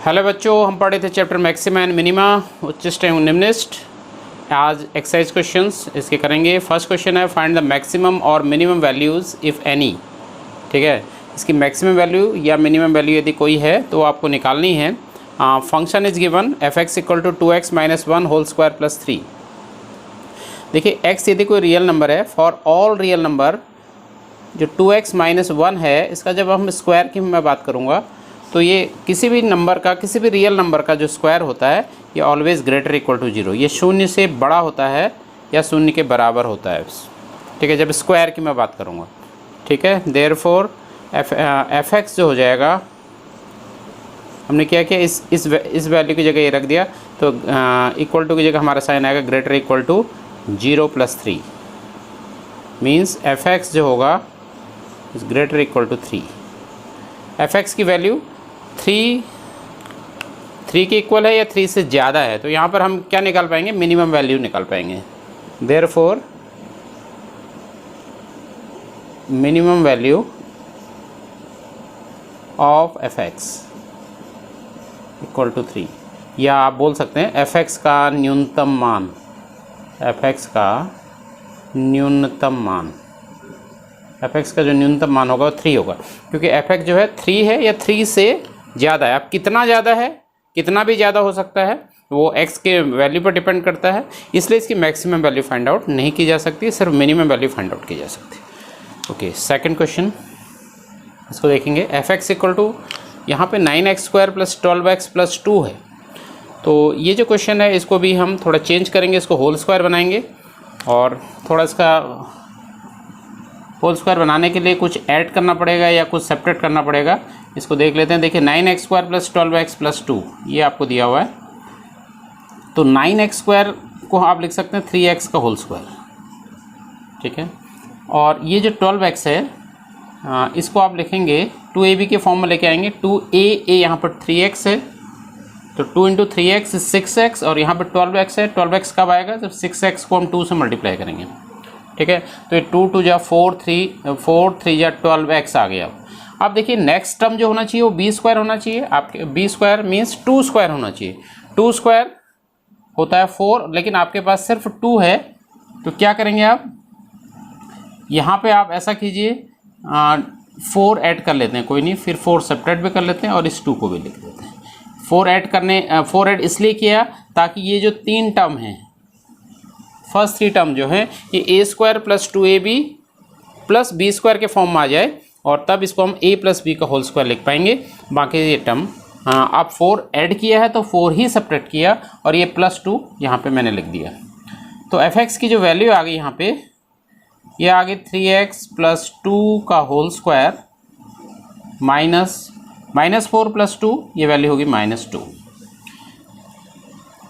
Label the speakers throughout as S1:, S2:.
S1: Hello बच्चों, हम पढ़े थे चैप्टर मैक्सिमा एंड मिनिमा, उच्चिष्ट एवं निम्निष्ट। आज एक्सरसाइज क्वेश्चंस इसके करेंगे। फर्स्ट क्वेश्चन है फाइंड द मैक्सिमम और मिनिमम वैल्यूज़ इफ़ एनी। ठीक है, इसकी मैक्सिमम वैल्यू या मिनिमम वैल्यू यदि कोई है तो आपको निकालनी है। Function is given F X equal to 2x - 1 whole square plus 3। देखिए x यदि कोई रियल नंबर है, फॉर ऑल रियल नंबर जो 2x - 1 है, इसका जब हम स्क्वायर की मैं बात करूँगा तो ये किसी भी नंबर का, किसी भी रियल नंबर का जो स्क्वायर होता है ये ऑलवेज़ ग्रेटर इक्वल टू 0, ये शून्य से बड़ा होता है या शून्य के बराबर होता है। ठीक है, जब स्क्वायर की मैं बात करूँगा। ठीक है, देयरफॉर एफ एक्स जो हो जाएगा, हमने क्या किया, इस वैल्यू की जगह ये रख दिया तो इक्वल टू की जगह हमारा साइन आएगा greater equal to 0 + 3, means F X जो होगा is greater equal to 3। F X की वैल्यू 3 के इक्वल है या 3 से ज़्यादा है, तो यहाँ पर हम क्या निकाल पाएंगे, मिनिमम वैल्यू निकाल पाएंगे। Therefore minimum value of F X equal to 3, या आप बोल सकते हैं एफ एक्स का न्यूनतम मान, एफ एक्स का न्यूनतम मान, एफ एक्स का जो न्यूनतम मान होगा वो 3 होगा, क्योंकि एफ एक्स जो है 3 है या 3 से ज़्यादा है। अब कितना ज़्यादा है, कितना भी ज़्यादा हो सकता है, वो एक्स के वैल्यू पर डिपेंड करता है, इसलिए इसकी मैक्सिमम वैल्यू फाइंड आउट नहीं की जा सकती, सिर्फ मिनिमम वैल्यू फाइंड आउट की जा सकती है। ओके, सेकंड क्वेश्चन इसको देखेंगे। एफ एक्स इक्वल टू यहाँ पे 9x² + 12x + 2 है, तो ये जो क्वेश्चन है इसको भी हम थोड़ा चेंज करेंगे, इसको होल स्क्वायर बनाएंगे और थोड़ा इसका होल स्क्वायर बनाने के लिए कुछ ऐड करना पड़ेगा या कुछ सेपरेट करना पड़ेगा। इसको देख लेते हैं। देखिए 9x² + 12x + 2 ये आपको दिया हुआ है, तो 9x² को आप लिख सकते हैं 3x का होल स्क्वायर। ठीक है, और ये जो 12x है इसको आप लिखेंगे 2ab के फॉर्म में लेके आएंगे। 2a यहाँ पर 3x है, तो 2 × 3x 6x, और यहाँ पर 12x है। 12x कब आएगा, जब 6x को हम 2 से मल्टीप्लाई करेंगे। ठीक है, तो ये 2 × 2 = 4, 3 × 12x आ गया। अब देखिए नेक्स्ट टर्म जो होना चाहिए वो b² होना चाहिए। आपके b² मीन्स 2² होना चाहिए। 2² होता है 4, लेकिन आपके पास सिर्फ 2 है, तो क्या करेंगे आप, यहाँ पे आप ऐसा कीजिए 4 ऐड कर लेते हैं, कोई नहीं, फिर 4 सेपरेट भी कर लेते हैं और इस 2 को भी लिख देते हैं। 4 ऐड इसलिए किया ताकि ये जो 3 टर्म हैं, फर्स्ट 3 टर्म जो है ये a² + 2ab + b² के फॉर्म में आ जाए, और तब इसको हम a + b का होल स्क्वायर लिख पाएंगे। बाकी ये टर्म आप 4 ऐड किया है तो 4 ही सेपरेट किया, और ये +2 यहाँ पे मैंने लिख दिया। तो एफ एक्स की जो वैल्यू आ गई यहाँ पे, ये आ गई 3x + 2 का होल स्क्वायर -4 + 2, ये वैल्यू होगी -2।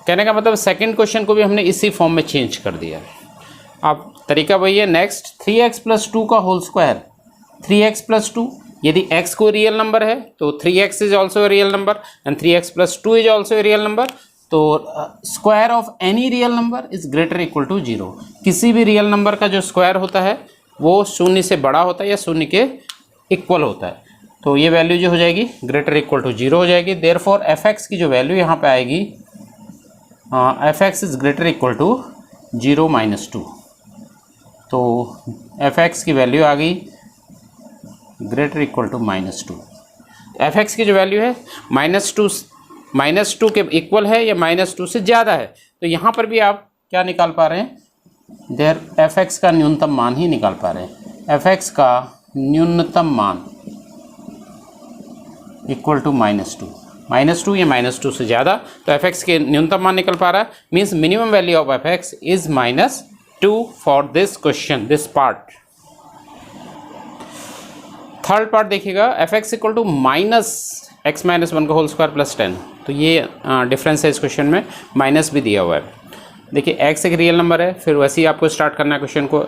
S1: कहने का मतलब सेकंड क्वेश्चन को भी हमने इसी फॉर्म में चेंज कर दिया। अब तरीका वही है। नेक्स्ट 3x + 2 का होल स्क्वायर, 3x + 2, यदि x कोई रियल नंबर है तो 3x is also a real number and 3x + 2 is also a real number, तो square of any real number is greater equal to 0। किसी भी रियल नंबर का जो स्क्वायर होता है वो शून्य से बड़ा होता है या शून्य के इक्वल होता है, तो ये वैल्यू जो हो जाएगी ग्रेटर इक्वल टू 0 हो जाएगी। देयरफॉर एफ एक्स की जो वैल्यू यहाँ पे आएगी, F X is greater equal to 0 - 2, तो एफ एक्स की वैल्यू आ गई greater equal to -2। F X की जो वैल्यू है -2 के इक्वल है या -2 से ज़्यादा है, तो यहाँ पर भी आप क्या निकाल पा रहे हैं, एफ एक्स का न्यूनतम मान ही निकाल पा रहे हैं। एफ एक्स का न्यूनतम मान इक्वल टू -2 या -2 से ज़्यादा, तो एफ एक्स के न्यूनतम मान निकल पा रहा है, means minimum value of F X is -2 for this question, this part. Third part देखिएगा, F X equal to -x - 1 का होल स्क्वायर + 10, तो ये डिफरेंस है इस क्वेश्चन में, माइनस भी दिया हुआ है। देखिए x एक रियल नंबर है, फिर वैसे ही आपको स्टार्ट करना है क्वेश्चन को।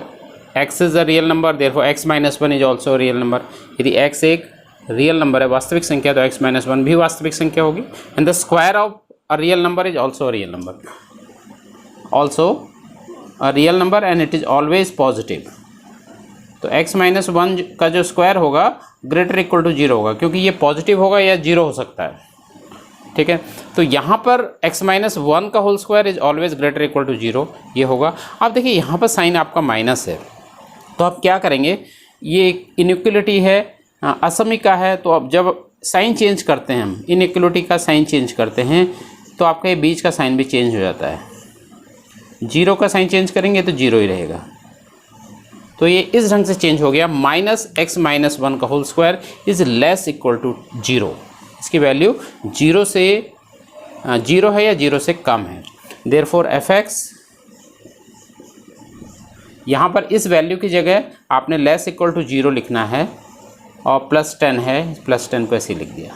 S1: x is a real number, therefore x - 1 is also real number. यदि x एक रियल नंबर है, वास्तविक संख्या, तो x - 1 भी वास्तविक संख्या होगी, and the square of a real number is also a real number, also a real number and it is always positive. तो x - 1 का जो स्क्वायर होगा ग्रेटर इक्वल टू 0 होगा, क्योंकि ये पॉजिटिव होगा या 0 हो सकता है। ठीक है। तो यहाँ पर x माइनस 1 का whole square is always greater equal to 0, ये होगा। अब देखिए यहाँ पर साइन आपका माइनस है, तो आप क्या करेंगे, ये इनइक्वलिटी है, असमिका है, तो अब जब साइन चेंज करते हैं हम, इनइक्वलिटी का साइन चेंज करते हैं, तो आपका ये बीच का साइन भी चेंज हो जाता है। 0 का साइन चेंज करेंगे तो 0 ही रहेगा। तो ये इस ढंग से चेंज हो गया, माइनस x माइनस 1 का whole square is less equal to 0। इसकी वैल्यू 0 से 0 है या 0 से कम है। देयरफॉर fx, यहाँ पर इस वैल्यू की जगह आपने लेस इक्वल टू 0 लिखना है, और प्लस 10 है, प्लस 10 को ऐसे लिख दिया।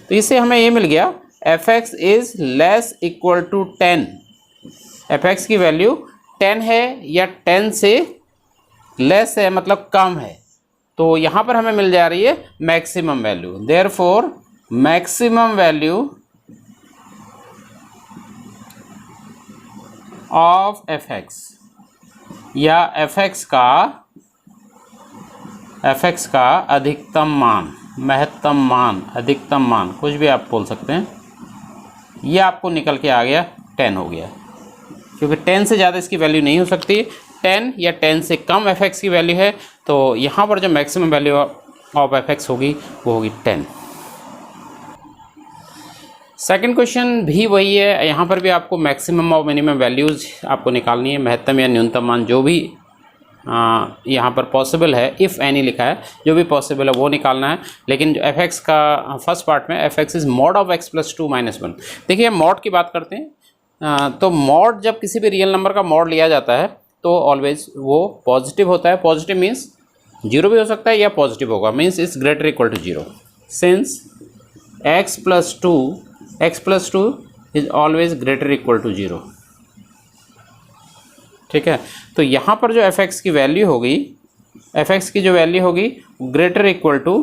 S1: तो इससे हमें ये मिल गया fx is less equal to 10। fx की वैल्यू 10 है या 10 से लेस है, मतलब कम है। तो यहाँ पर हमें मिल जा रही है maximum value. Therefore maximum value of fx, या fx का अधिकतम मान, महत्तम मान, अधिकतम मान, कुछ भी आप बोल सकते हैं, ये आपको निकल के आ गया 10 हो गया, क्योंकि 10 से ज़्यादा इसकी वैल्यू नहीं हो सकती। 10 या 10 से कम fx की वैल्यू है, तो यहाँ पर जो मैक्सिमम वैल्यू ऑफ fx होगी वो होगी 10। सेकंड क्वेश्चन भी वही है, यहाँ पर भी आपको मैक्सिमम और मिनिमम वैल्यूज़ आपको निकालनी है, महत्तम या न्यूनतम मान जो भी यहाँ पर पॉसिबल है, इफ़ एनी लिखा है, जो भी पॉसिबल है वो निकालना है। लेकिन जो fx का फर्स्ट पार्ट में fx is mod of x plus 2 minus 1, देखिए मॉड की बात करते हैं। तो मॉड, जब किसी भी रियल नंबर का मॉड लिया जाता है तो ऑलवेज वो पॉजिटिव होता है। पॉजिटिव मीन्स 0 भी हो सकता है या पॉजिटिव होगा, means is greater equal to 0। Since x plus 2 is always greater equal to 0, ठीक है। तो यहाँ पर जो fx की वैल्यू होगी, fx की जो वैल्यू होगी ग्रेटर इक्वल टू,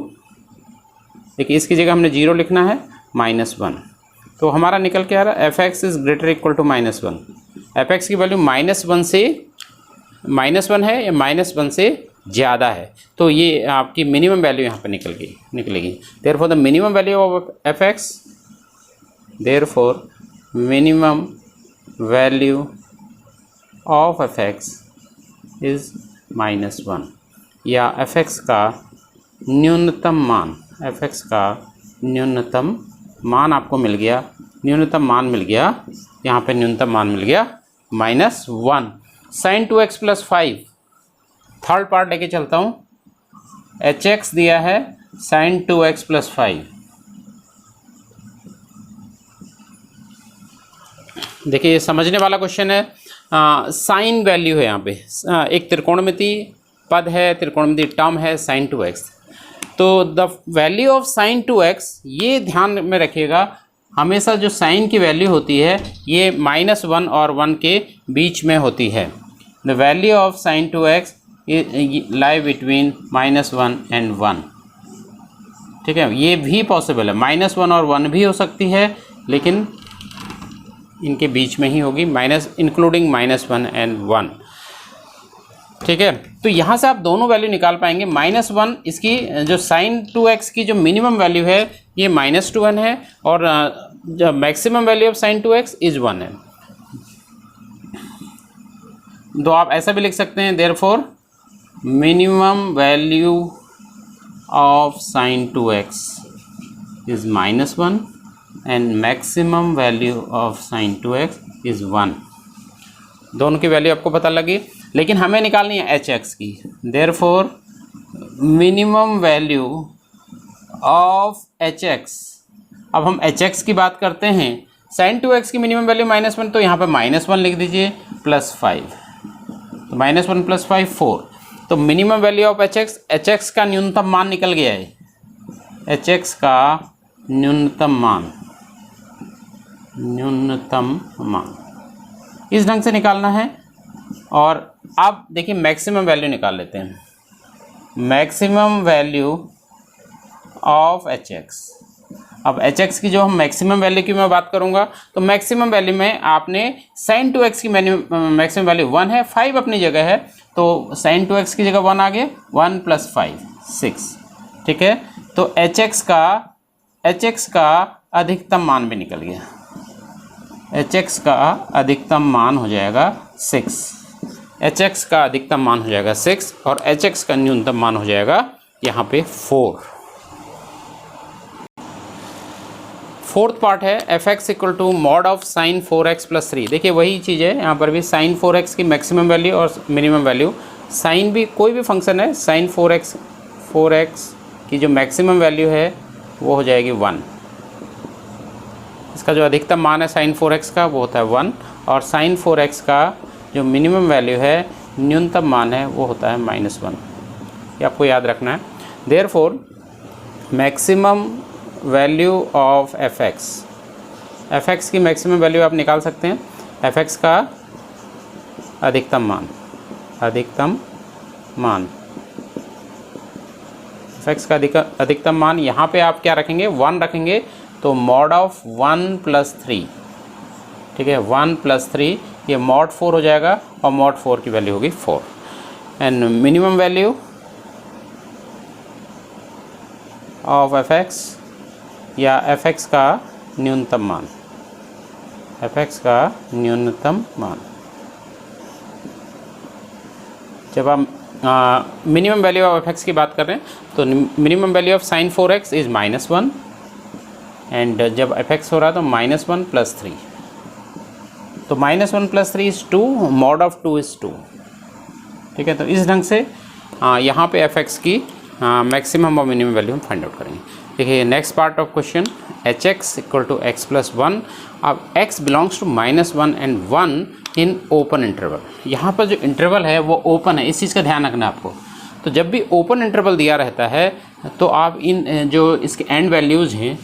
S1: देखिए इसकी जगह हमने 0 लिखना है, -1। तो हमारा निकल के आ रहा है fx is greater equal to -1। fx की वैल्यू -1 से, -1 है या -1 से ज़्यादा है, तो ये आपकी मिनिमम वैल्यू यहाँ पर निकलेगी। Therefore the minimum value of fx, therefore minimum value of fx is -1, या fx का न्यूनतम मान, fx का न्यूनतम मान आपको मिल गया, न्यूनतम मान मिल गया, यहाँ पे न्यूनतम मान मिल गया -1। sin 2x plus 5, third part लेके चलता हूँ। hx दिया है sin 2x प्लस 5, देखिए ये समझने वाला क्वेश्चन है। साइन वैल्यू है यहाँ पे, एक त्रिकोणमिति पद है, त्रिकोणमिति टर्म है sin 2x। तो the value of sin 2x, ये ध्यान में रखिएगा, हमेशा जो साइन की वैल्यू होती है ये -1 और 1 के बीच में होती है। The value of sin 2x lie between -1 and 1, ठीक है। ये भी पॉसिबल है, -1 और 1 भी हो सकती है, लेकिन इनके बीच में ही होगी, इंक्लूडिंग -1 एंड 1, ठीक है। तो यहाँ से आप दोनों वैल्यू निकाल पाएंगे। -1, इसकी जो sin 2x की जो मिनिमम वैल्यू है ये -1 है, और जो maximum value of sin 2x is 1 है। तो आप ऐसा भी लिख सकते हैं, therefore minimum value of sin 2x is -1 and maximum value of sin 2x is 1। दोनों की वैल्यू आपको पता लगी, लेकिन हमें निकालनी है hx की। Therefore minimum value of hx, अब हम hx की बात करते हैं। sin 2x की मिनिमम वैल्यू -1, तो यहाँ पे -1 लिख दीजिए, +5, तो -1 + 5 4। तो मिनिमम वैल्यू ऑफ hx का न्यूनतम मान निकल गया है, hx का न्यूनतम मान इस ढंग से निकालना है। और अब देखिए मैक्सिमम वैल्यू निकाल लेते हैं, मैक्सिमम वैल्यू ऑफ hx। अब hx की जो हम मैक्सिमम वैल्यू की मैं बात करूंगा, तो मैक्सिमम वैल्यू में आपने sin 2x की मैक्सिमम वैल्यू 1 है, 5 अपनी जगह है, तो sin 2x की जगह 1 आ गया, 1 + 5 6, ठीक है। तो hx का अधिकतम मान भी निकल गया। hx का अधिकतम मान हो जाएगा 6, hx का अधिकतम मान हो जाएगा 6 और hx का न्यूनतम मान हो जाएगा यहाँ पे 4। फोर्थ पार्ट है fx equal to mod of sine 4x plus 3। देखिए वही चीज़ है यहाँ पर भी, साइन 4x की मैक्सिमम वैल्यू और मिनिमम वैल्यू। साइन भी कोई भी फंक्शन है, साइन 4x की जो मैक्सिमम वैल्यू है वो हो जाएगी 1। इसका जो अधिकतम मान है साइन 4x का वो होता है 1 और साइन 4x का जो मिनिमम वैल्यू है, न्यूनतम मान है, वो होता है -1। ये आपको याद रखना है। Therefore maximum value of fx की मैक्सिमम वैल्यू आप निकाल सकते हैं। fx का अधिकतम मान fx का अधिकतम मान यहाँ पे आप क्या रखेंगे, 1 रखेंगे, तो मॉड ऑफ 1 + 3, ठीक है, 1 + 3 ये मॉड 4 हो जाएगा और मॉड 4 की वैल्यू होगी 4। And minimum value of fx या fx का न्यूनतम मान, जब हम मिनिमम वैल्यू ऑफ fx की बात कर रहे हैं तो minimum value of sine 4x is -1 and जब fx हो रहा है तो -1 + 3, तो -1 + 3 इज़ 2, मॉड ऑफ 2 इज़ 2, ठीक है। तो इस ढंग से यहाँ पे fx की मैक्सिमम और मिनिमम वैल्यू हम फाइंड आउट करेंगे। देखिए next part of question, hx equal to x + 1। अब x belongs to -1 and 1 in open interval. यहाँ पर जो इंटरवल है वो ओपन है, इस चीज़ का ध्यान रखना आपको। तो जब भी ओपन इंटरवल दिया रहता है तो आप इन जो इसके एंड वैल्यूज़ हैं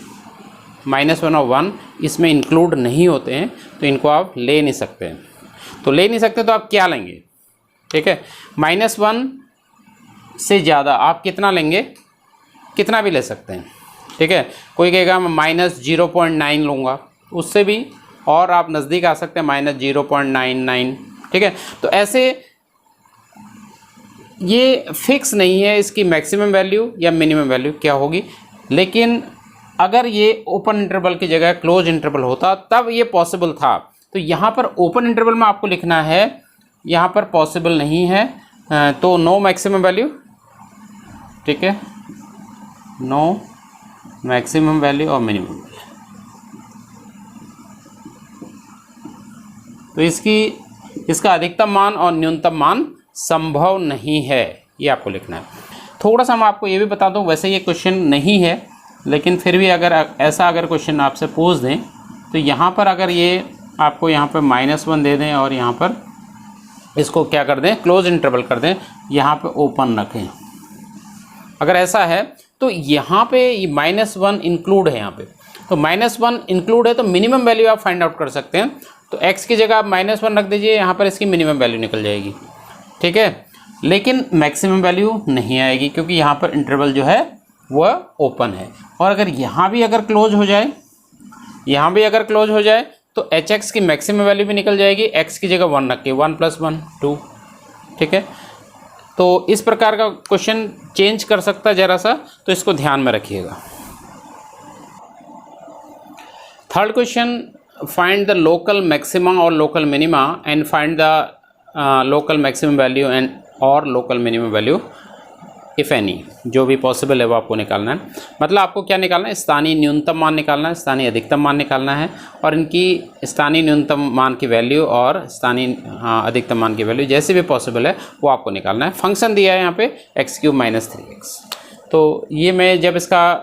S1: -1 और 1 इसमें इंक्लूड नहीं होते हैं, तो इनको आप ले नहीं सकते हैं। तो ले नहीं सकते तो आप क्या लेंगे, ठीक है, -1 से ज़्यादा आप कितना लेंगे, कितना भी ले सकते हैं, ठीक है। कोई कहेगा मैं -0.9 लूँगा, उससे भी और आप नज़दीक आ सकते हैं -0.99, ठीक है। तो ऐसे ये फिक्स नहीं है इसकी मैक्सिमम वैल्यू या मिनिमम वैल्यू क्या होगी, लेकिन अगर ये ओपन इंटरवल की जगह क्लोज इंटरवल होता तब ये पॉसिबल था। तो यहाँ पर ओपन इंटरवल में आपको लिखना है, यहाँ पर पॉसिबल नहीं है, तो नो मैक्सिमम वैल्यू, ठीक है, नो मैक्सिमम वैल्यू और मिनिमम वैल्यू। तो इसका अधिकतम मान और न्यूनतम मान संभव नहीं है, ये आपको लिखना है। थोड़ा सा मैं आपको ये भी बता दूं, वैसे ये क्वेश्चन नहीं है, लेकिन फिर भी अगर ऐसा क्वेश्चन आपसे पूछ दें तो यहाँ पर अगर ये आपको यहाँ पर -1 दे दें और यहाँ पर इसको क्या कर दें, क्लोज इंटरवल कर दें, यहाँ पे ओपन रखें, अगर ऐसा है तो यहाँ पे -1 इंक्लूड है यहाँ पे, तो -1 इंक्लूड है तो मिनिमम वैल्यू आप फाइंड आउट कर सकते हैं। तो x की जगह आप -1 रख दीजिए, यहाँ पर इसकी मिनिमम वैल्यू निकल जाएगी, ठीक है, लेकिन मैक्सिमम वैल्यू नहीं आएगी क्योंकि यहाँ पर इंटरवल जो है वह ओपन है। और अगर यहाँ भी अगर क्लोज हो जाए, तो hx की मैक्सिमम वैल्यू भी निकल जाएगी, x की जगह 1 रख के 1 + 1 2, ठीक है। तो इस प्रकार का क्वेश्चन चेंज कर सकता है ज़रा सा, तो इसको ध्यान में रखिएगा। Third question, find the local maxima और local minima and find the local maximum value and और local minimum value if any, जो भी पॉसिबल है वो आपको निकालना है। मतलब आपको क्या निकालना है, स्थानीय न्यूनतम मान निकालना है, स्थानीय अधिकतम मान निकालना है, और इनकी स्थानीय न्यूनतम मान की वैल्यू और स्थानीय अधिकतम मान की वैल्यू जैसे भी पॉसिबल है वो आपको निकालना है। फंक्शन दिया है यहाँ पे x³ - 3x। तो ये मैं जब इसका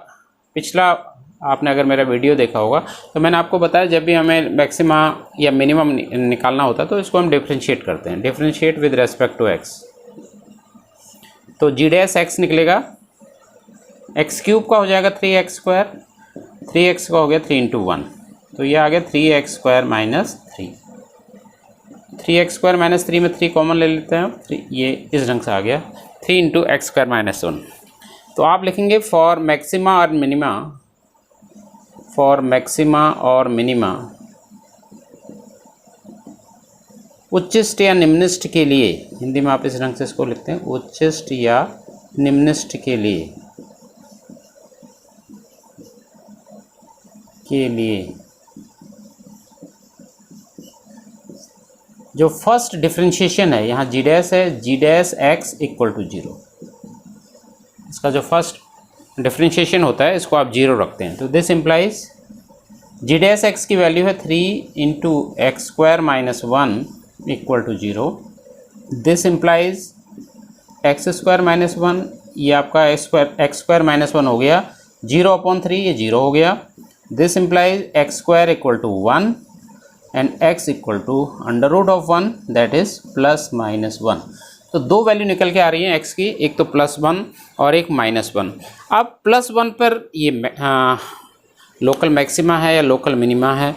S1: पिछला आपने अगर मेरा वीडियो देखा होगा तो मैंने आपको बताया जब भी हमें मैक्सिमा या मिनिमम निकालना होता है तो इसको हम डिफ्रेंशिएट करते हैं, differentiate with respect to x। तो g' निकलेगा, x³ का हो जाएगा 3x², 3x का हो गया 3 × 1, तो ये आ गया 3x² - 3। 3x² - 3 में 3 कॉमन ले लेते हैं, 3 ये इस ढंग से आ गया 3 × x² - 1। तो आप लिखेंगे फॉर मैक्सिमा और मिनिमा, उच्चिष्ट या निम्निष्ट के लिए, हिंदी में आप इस ढंग से इसको लिखते हैं, उच्चिष्ट या निम्निष्ट के लिए के लिए जो फर्स्ट डिफरेंशिएशन है, यहाँ जी डैश है, जी डैश एक्स इक्वल टू 0, इसका जो फर्स्ट डिफरेंशिएशन होता है इसको आप 0 रखते हैं। तो this implies g dash x की वैल्यू है 3 into x square minus 1 equal to 0। This implies x square minus 1, ये आपका एक्स स्क्वायर माइनस 1 हो गया, 0/3 ये 0 हो गया। This implies x square equal to 1 and x equal to under root of 1 that is plus minus 1। तो दो value निकल के आ रही हैं x की, एक तो +1 और एक -1। अब +1 पर ये लोकल मैक्सिमा है या लोकल मिनिमा है,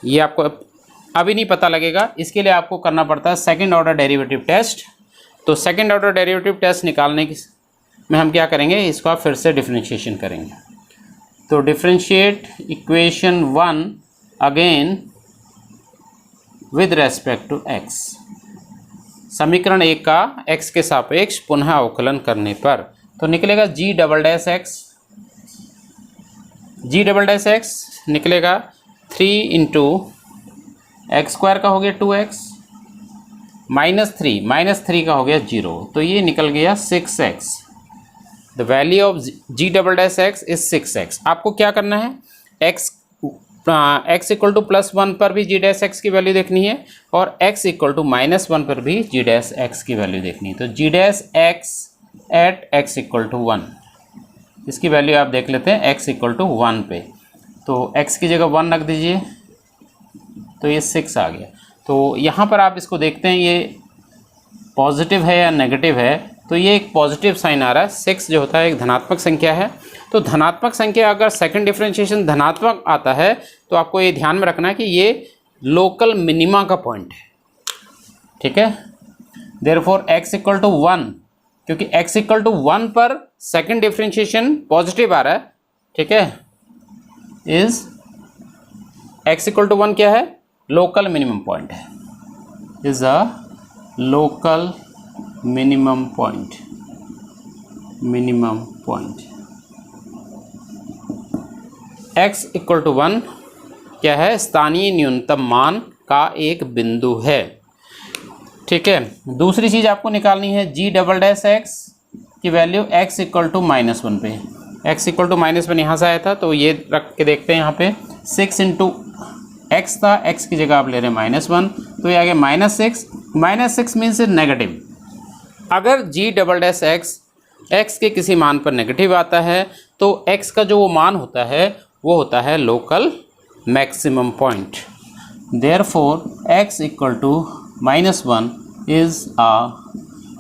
S1: ये आपको अभी नहीं पता लगेगा। इसके लिए आपको करना पड़ता है सेकंड ऑर्डर डेरिवेटिव टेस्ट। तो सेकंड ऑर्डर डेरिवेटिव टेस्ट निकालने में हम क्या करेंगे, इसको आप फिर से डिफरेंशिएशन करेंगे। तो differentiate equation 1 again with respect to x। समीकरण 1 का x के सापेक्ष पुनः अवकलन करने पर तो निकलेगा g डबल डैश x निकलेगा 3 इंटू एक्स स्क्वायर का हो गया 2x -3 का हो गया 0, तो ये निकल गया 6x। The value of g double dash x is 6x। आपको क्या करना है, x इक्वल टू +1 पर भी g डैश x की वैल्यू देखनी है और x इक्वल टू -1 पर भी g डैश x की वैल्यू देखनी है। तो g dash x at x equal to 1, इसकी वैल्यू आप देख लेते हैं x इक्वल टू 1 पे। तो x की जगह 1 रख दीजिए, तो ये 6 आ गया। तो यहाँ पर आप इसको देखते हैं ये पॉजिटिव है या नेगेटिव है, तो ये एक पॉजिटिव साइन आ रहा है। 6 जो होता है एक धनात्मक संख्या है, तो धनात्मक संख्या अगर सेकंड डिफरेंशिएशन धनात्मक आता है तो आपको ये ध्यान में रखना है कि ये लोकल मिनिमा का पॉइंट है, ठीक है। देयरफॉर x इक्वल टू 1, क्योंकि x इक्वल टू 1 पर सेकंड डिफरेंशिएशन पॉजिटिव आ रहा है, ठीक है, इज x इक्वल टू 1 क्या है, लोकल मिनिमम पॉइंट है, is a local minimum point. x equal to 1 क्या है, स्थानीय न्यूनतम मान का एक बिंदु है, ठीक है। दूसरी चीज़ आपको निकालनी है g डबल डैश x की वैल्यू x इक्वल टू -1 पे। x इक्वल टू -1 यहाँ से आया था, तो ये रख के देखते हैं। यहाँ पे 6 इंटू एक्स था, x की जगह आप ले रहे हैं -1, तो ये आ गया -6 मीन्स नेगेटिव। अगर g डबल डैश x के किसी मान पर नेगेटिव आता है तो x का जो वो मान होता है वो होता है local maximum point. Therefore x equal to -1 is a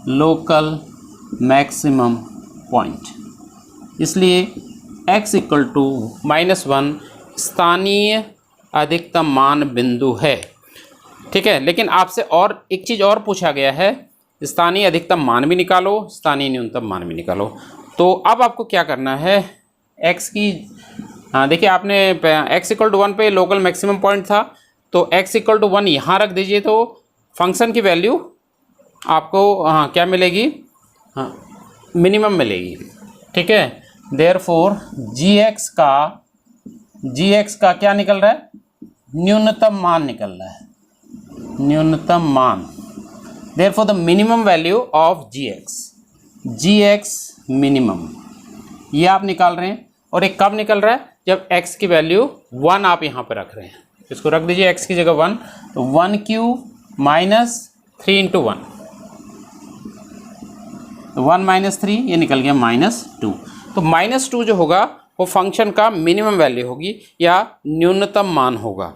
S1: local maximum point. इसलिए x इक्वल टू -1 स्थानीय अधिकतम मान बिंदु है, ठीक है। लेकिन आपसे और एक चीज़ और पूछा गया है, स्थानीय अधिकतम मान भी निकालो, स्थानीय न्यूनतम मान भी निकालो। तो अब आपको क्या करना है, x की देखिए आपने x इक्वल टू 1 पे लोकल मैक्सिमम पॉइंट था, तो x इक्वल टू 1 यहाँ रख दीजिए, तो फंक्शन की वैल्यू आपको क्या मिलेगी, मिनिमम मिलेगी, ठीक है। देयरफॉर gx का क्या निकल रहा है, न्यूनतम मान निकल रहा है, न्यूनतम मान। Therefore the minimum value of gx minimum, ये आप निकाल रहे हैं। और एक कब निकल रहा है, जब x की वैल्यू 1 आप यहाँ पर रख रहे हैं, इसको रख दीजिए x की जगह 1, तो 1³ -3 इंटू 1, तो 1 - 3 ये निकल गया -2। तो -2 जो होगा वो फंक्शन का मिनिमम वैल्यू होगी या न्यूनतम मान होगा।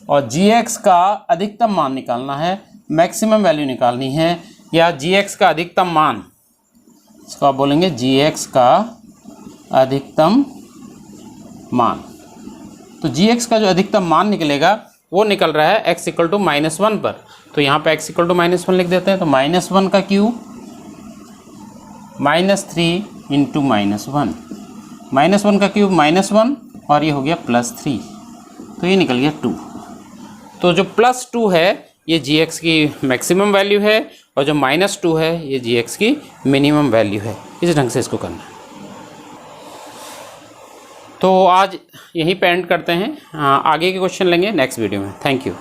S1: और gx का अधिकतम मान निकालना है, मैक्सिमम वैल्यू निकालनी है, या gx का अधिकतम मान, इसको आप बोलेंगे gx का अधिकतम मान। तो gx का जो अधिकतम मान निकलेगा वो निकल रहा है x इक्वल टू -1 पर, तो यहाँ पे x इक्वल टू -1 लिख देते हैं। तो -1 का क्यूब -3 इंटू -1, -1 का क्यूब -1 और ये हो गया +3, तो ये निकल गया 2। तो जो +2 है ये gx की मैक्सिमम वैल्यू है, और जो -2 है ये gx की मिनिमम वैल्यू है। इस ढंग से इसको करना है। तो आज यहीं पे एंड करते हैं, आगे के क्वेश्चन लेंगे नेक्स्ट वीडियो में। Thank you.